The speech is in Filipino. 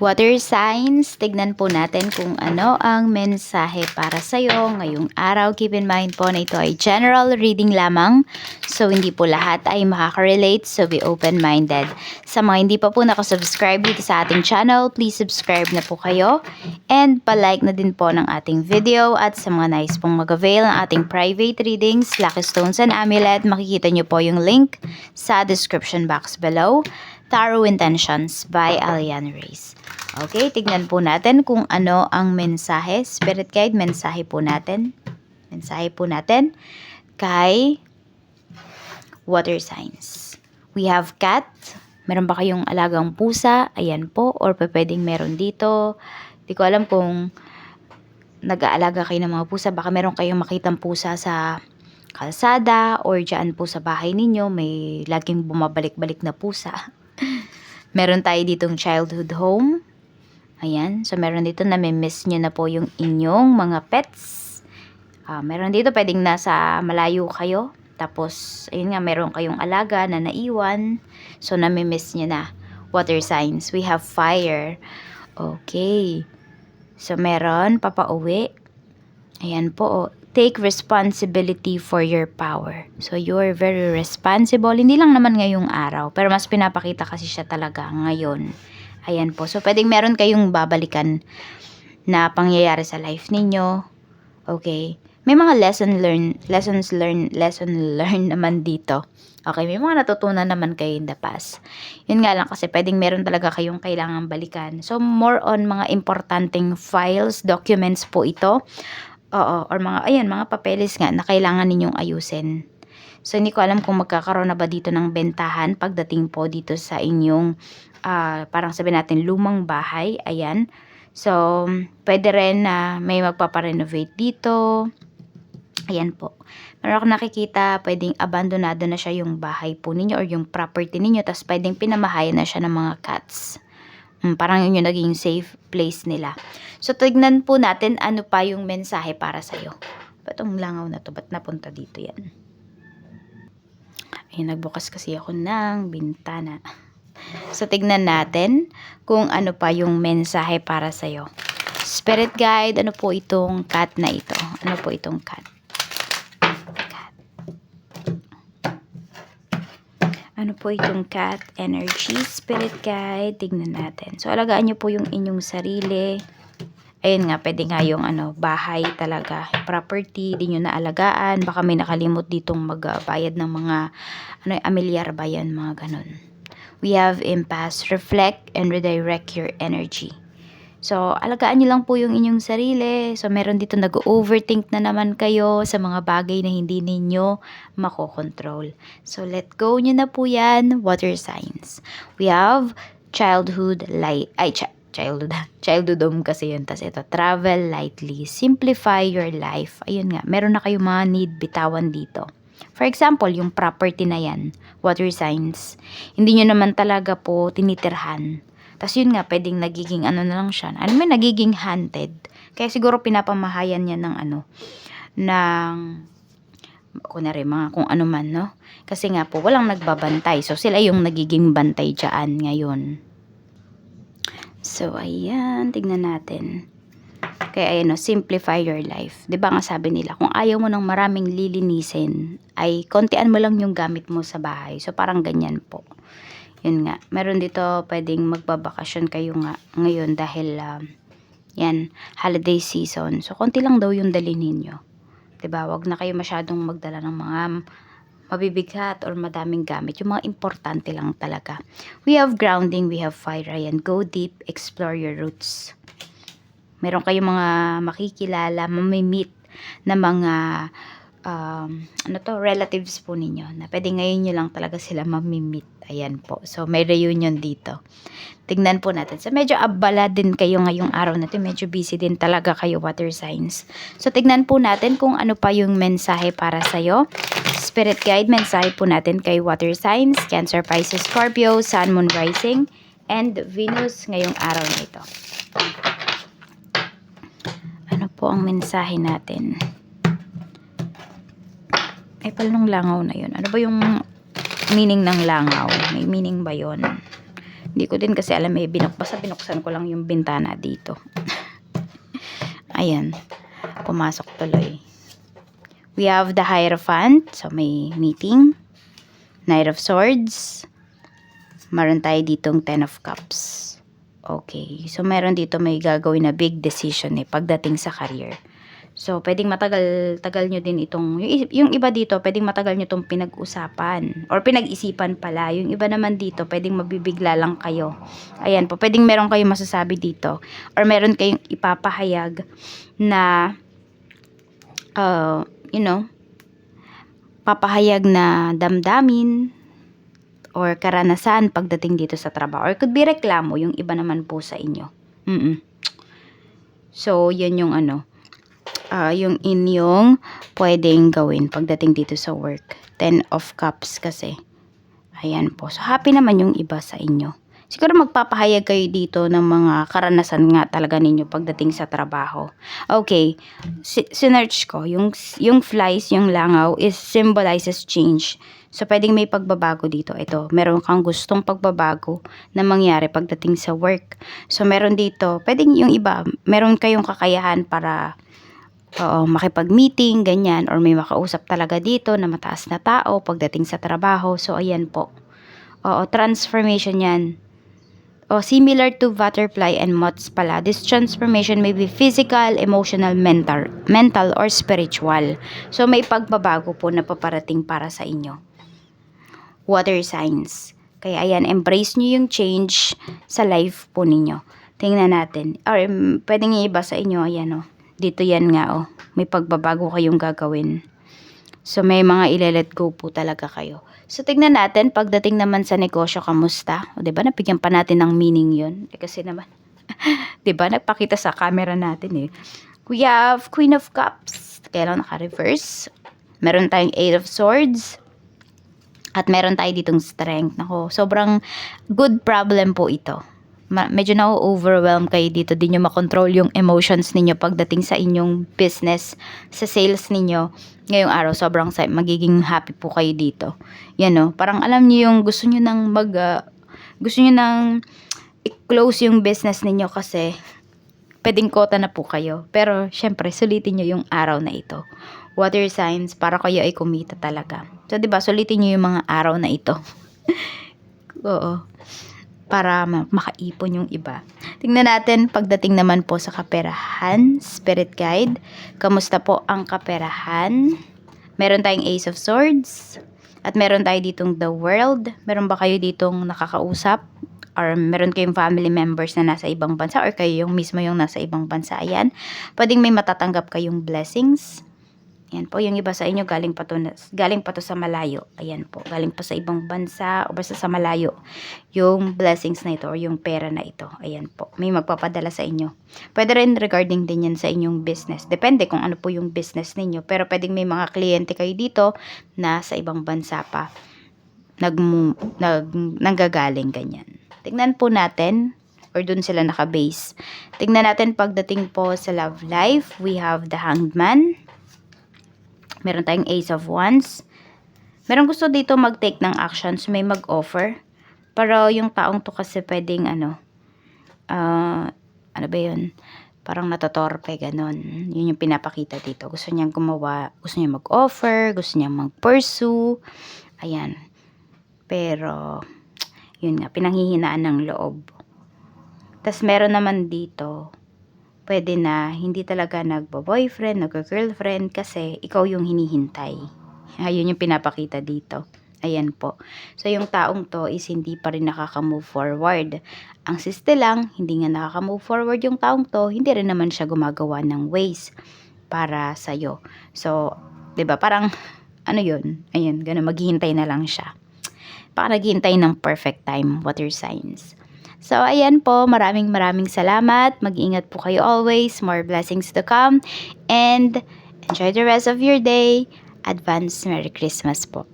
Water signs, tignan po natin kung ano ang mensahe para sa'yo ngayong araw. Keep in mind po na ito ay general reading lamang. So, hindi po lahat ay makaka-relate. So, be open-minded. Sa mga hindi pa po nakasubscribe dito sa ating channel, please subscribe na po kayo. And palike na din po ng ating video. At sa mga nais pong mag-avail ng ating private readings, Lucky Stones and Amulet, makikita nyo po yung link sa description box below. Tarot Intentions by Alian Reyes. Okay, tignan po natin kung ano ang mensahe. Spirit guide, mensahe po natin. Mensahe po natin kay water signs. We have cat. Meron ba kayong alagang pusa? Ayan po. Or pwedeng meron dito. Hindi ko alam kung nag-aalaga kayo ng mga pusa. Baka meron kayong makitang pusa sa kalsada or dyan po sa bahay ninyo. May laging bumabalik-balik na pusa. Meron tayo ditong childhood home. Ayan. So, meron dito na miss nyo na po yung inyong mga pets. Meron dito pwedeng nasa malayo kayo. Tapos, ayun nga, meron kayong alaga na naiwan. So, nami-miss nyo na. Water signs. We have fire. Okay. So, meron papauwi. Ayan po. Take responsibility for your power. So, you're very responsible. Hindi lang naman ngayong araw. Pero mas pinapakita kasi siya talaga ngayon. Ayan po. So, pwedeng meron kayong babalikan na pangyayari sa life ninyo. Okay. May mga lessons learned naman dito. Okay. May mga natutunan naman kayo in the past. Yun nga lang kasi pwedeng meron talaga kayong kailangang balikan. So, more on mga importanteng files, documents po ito. Oo. Or mga papeles nga na kailangan ninyong ayusin. So, hindi ko alam kung magkakaroon na ba dito ng bentahan pagdating po dito sa inyong parang sabihin natin lumang bahay. Ayan. So, pwede rin na may magpaparenovate dito. Ayan po. Meron ako nakikita, pwedeng abandonado na siya yung bahay po ninyo or yung property ninyo. Tapos pwedeng pinamahayan na siya ng mga cats. Parang yun yung naging safe place nila. So, tignan po natin ano pa yung mensahe para sa'yo. Ba't itong langaw na to? Ba't napunta dito yan? Ayun, nagbukas kasi ako ng bintana. So, tignan natin kung ano pa yung mensahe para sa'yo. Spirit guide, ano po itong cat na ito? Ano po itong cat? Ano po itong cat energy? Spirit guide, tignan natin. So, alagaan nyo po yung inyong sarili. Ayun nga, pwede nga yung bahay talaga, property, di nyo na alagaan. Baka may nakalimot ditong magbayad ng mga, amilyar ba yan, mga ganun. We have impasse, reflect and redirect your energy. So, alagaan nyo lang po yung inyong sarili. So, meron dito nag-overthink na naman kayo sa mga bagay na hindi ninyo makokontrol. So, let go nyo na po yan, water signs. We have childhood home kasi yun. Tapos ito, travel lightly. Simplify your life. Ayun nga, meron na kayong mga need bitawan dito. For example, yung property na yan, water signs, hindi nyo naman talaga po tinitirhan. Tapos yun nga, pwedeng nagiging na lang siya. Nagiging haunted. Kaya siguro pinapamahayan niya kunwari mga kung ano man, no? Kasi nga po, walang nagbabantay. So, sila yung nagiging bantay dyan ngayon. So, ayan, tignan natin. Kaya ayan, simplify your life. 'Di ba nga sabi nila, kung ayaw mo ng maraming lilinisin, ay kontian mo lang yung gamit mo sa bahay. So, parang ganyan po. Yun nga. Meron dito, pwedeng magbabakasyon kayo nga ngayon dahil, yan, holiday season. So, konti lang daw yung dalhin ninyo. 'Di ba? Wag na kayo masyadong magdala ng mga mabibigat or madaming gamit. Yung mga importante lang talaga. We have grounding, we have fire. Ayan, go deep, explore your roots. Meron kayong mga makikilala, mamimit na mga relatives po ninyo na pwede ngayon nyo lang talaga sila mamimit. Ayan po. So, may reunion dito. Tignan po natin. So, medyo abala din kayo ngayong araw na ito. Medyo busy din talaga kayo, water signs. So, tignan po natin kung ano pa yung mensahe para sa'yo. Spirit guide, mensahe po natin kay water signs, Cancer, Pisces, Scorpio, Sun, Moon, Rising, and Venus ngayong araw na ito. Ano po ang mensahe natin? Ay, palanong langaw na yun. Ano ba yung meaning ng langaw? May meaning ba yun? Hindi ko din kasi alam basta binuksan ko lang yung bintana dito. Ayan, pumasok tuloy. We have the Hierophant, so may meeting. Knight of Swords. Meron tayo ditong Ten of Cups. Okay, so meron dito may gagawin na big decision pagdating sa career. So, pwedeng tagal nyo din itong, yung iba dito, pwedeng matagal nyo itong pinag-usapan or pinag-isipan pala. Yung iba naman dito, pwedeng mabibigla lang kayo. Ayan po, pwedeng meron kayong masasabi dito or meron kayong ipapahayag na, papahayag na damdamin or karanasan pagdating dito sa trabaho. Or could be reklamo, yung iba naman po sa inyo. So, yan yung yung inyong pwedeng gawin pagdating dito sa work. 10 of Cups kasi. Ayan po. So, happy naman yung iba sa inyo. Siguro magpapahayag kayo dito ng mga karanasan nga talaga ninyo pagdating sa trabaho. Okay. Sinearch ko. Yung flies, yung langaw, symbolizes change. So, pwedeng may pagbabago dito. Ito, meron kang gustong pagbabago na mangyari pagdating sa work. So, meron dito, pwedeng yung iba, meron kayong kakayahan para makipag-meeting, ganyan, or may makausap talaga dito na mataas na tao pagdating sa trabaho. So, ayan po. Transformation yan. Similar to butterfly and moths pala, this transformation may be physical, emotional, mental, or spiritual. So, may pagbabago po na paparating para sa inyo. Water signs. Kaya, ayan, embrace nyo yung change sa life po ninyo. Tingnan natin. Or, pwedeng iba sa inyo, ayan dito yan nga may pagbabago kayong gagawin. So may mga ile-let go po talaga kayo. So tignan natin pagdating naman sa negosyo, kamusta? 'Di ba? Napigyan pa natin ng meaning 'yon. Kasi naman 'di ba? Nagpakita sa camera natin We have Queen of Cups. Kaya lang naka-reverse. Meron tayong Eight of Swords. At meron tayo ditong Strength. Nako, sobrang good problem po ito. Medyo na-overwhelm kayo dito. Di nyo makontrol yung emotions ninyo pagdating sa inyong business, sa sales ninyo. Ngayong araw, sobrang magiging happy po kayo dito. Yan parang alam niyo yung gusto nyo nang i-close yung business ninyo kasi pwedeng kota na po kayo. Pero, syempre, sulitin nyo yung araw na ito. Water signs, para kayo ay kumita talaga. So, diba, sulitin nyo yung mga araw na ito. Oo. Para makaipon yung iba. Tingnan natin pagdating naman po sa kaperahan, spirit guide. Kamusta po ang kaperahan? Meron tayong Ace of Swords. At meron tayo ditong The World. Meron ba kayo ditong nakakausap? Or meron kayong family members na nasa ibang bansa? Or kayo yung mismo yung nasa ibang bansa? Ayan. Pwedeng may matatanggap kayong blessings. Ayan po, yung iba sa inyo galing pa to sa malayo. Ayan po, galing pa sa ibang bansa o basta sa malayo. Yung blessings na ito or yung pera na ito. Ayan po, may magpapadala sa inyo. Pwede rin regarding din yan sa inyong business. Depende kung ano po yung business ninyo. Pero pwedeng may mga kliyente kayo dito na sa ibang bansa pa. Nanggagaling ganyan. Tignan po natin or dun sila nakabase. Tignan natin pagdating po sa love life. We have the Hanged Man. Meron tayong Ace of Wands. Meron gusto dito mag-take ng actions, may mag-offer. Pero yung taong to kasi pwedeng ano ba yun? Parang natotorpe, ganon. Yun yung pinapakita dito. Gusto niyang gumawa, gusto niyang mag-offer, gusto niyang mag-pursue. Ayan. Pero, yun nga, pinanghihinaan ng loob. Tas meron naman dito, pwede na hindi talaga nagbo-boyfriend, nagko-girlfriend kasi ikaw yung hinihintay. Ayun yung pinapakita dito. Ayan po. So, yung taong to is hindi pa rin nakaka-move forward. Ang siste lang, hindi nga nakaka-move forward yung taong to, hindi rin naman siya gumagawa ng ways para sa'yo. So, 'di ba parang, ano yun? Ayan, ganun, maghihintay na lang siya. Baka naghihintay ng perfect time, water signs. So, ayan po, maraming salamat. Mag-iingat po kayo always. More blessings to come. And enjoy the rest of your day. Advance Merry Christmas po.